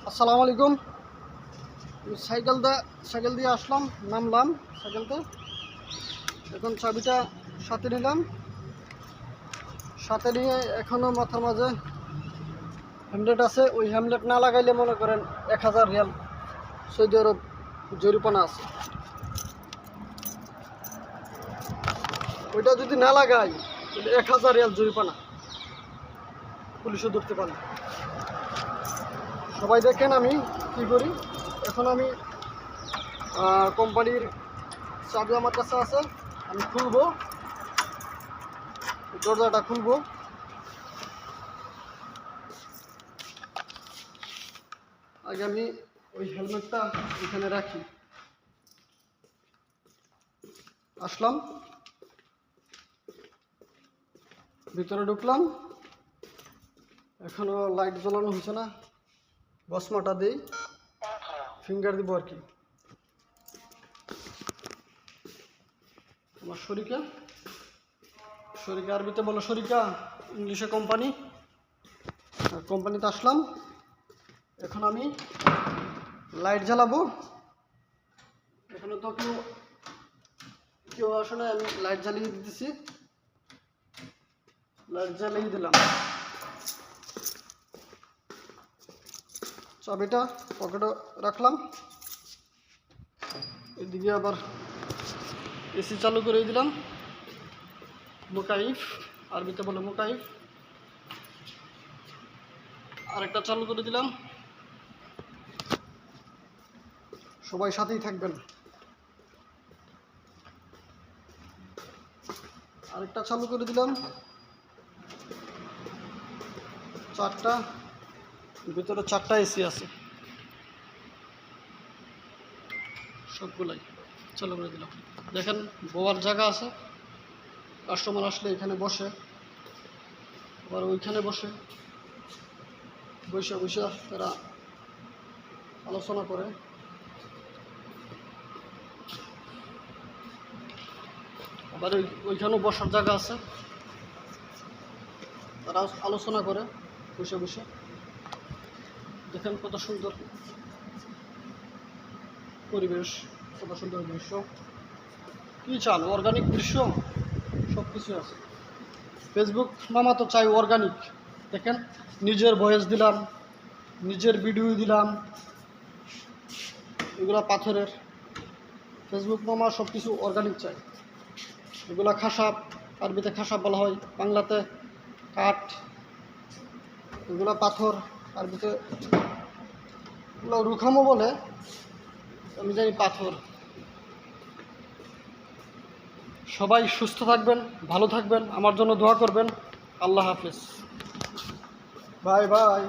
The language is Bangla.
আসসালামু আলাইকুম। সাইকেল দিয়ে আসলাম, নামলাম সাইকেলতে। এখন চাবিটা সাথে নিলাম, সাথে নিয়ে এখনও মাথার মাঝে হ্যামলেট আছে। ওই হ্যামলেট না লাগাইলে মনে করেন 1000 রিয়াল সৌদি আরব জরিমানা আছে। ওইটা যদি না লাগাই তাহলে 1000 রিয়াল জরিমানা, পুলিশও ধরতে পারে। সবাই দেখেন আমি কি করি। এখন আমি কোম্পানির চাবি আমার কাছে আছে, আমি খুলবো, দরজাটা খুলবো। আগে আমি ওই হেলমেটটা এখানে রাখি। আসলাম, ভিতরে ঢুকলাম, এখনো লাইট জ্বালানো হয়েছে না। বসমাটা দিই, ফিঙ্গার দিব আর কি। আমার শরিকা আরবিতে বলো শরিকা, ইংলিশে কোম্পানি। কোম্পানিতে আসলাম, এখন আমি লাইট জ্বালাবো। এখানে তো কেউ আসে না, আমি লাইট জ্বালিয়ে দিতেছি। লাইট জ্বালিয়ে দিলাম, চাবিটা পকেটে রাখলাম। এদিকে আবার এসি চালু করে দিলাম। মুকাইফ, আরবিতে বলে মুকাইফ। আরেকটা চালু করে দিলাম। সবাই সাথেই থাকবেন। আরেকটা চালু করে দিলাম। 4টা, ভিতরে 4টা এসি আছে, সবগুলাই চালু করে দিলাম। দেখেন বওয়ার জায়গা আছে, কাস্টমার আসলে এখানে বসে, আবার ওইখানে বসে বসে তারা আলোচনা করে। আবার ওইখানেও বসার জায়গা আছে, তারা আলোচনা করে বসে। দেখেন কত সুন্দর পরিবেশ, কত সুন্দর দৃশ্য। কি চান, অর্গানিক দৃশ্য, সব কিছু আছে। ফেসবুক মামা তো চাই অর্গানিক। দেখেন নিজের ভয়েস দিলাম, নিজের ভিডিও দিলাম, এগুলা পাথরের। ফেসবুক মামা সব কিছু অর্গানিক চাই। এগুলা খাসাপ, আরবিতে খাসাপ বলা হয়, বাংলাতে কাঠ। এগুলা পাথর, আরবিতে এগুলো রুখামো বলে, আমি জানি পাথর। সবাই সুস্থ থাকবেন, ভালো থাকবেন, আমার জন্য দোয়া করবেন। আল্লাহ হাফেজ, বাই বাই।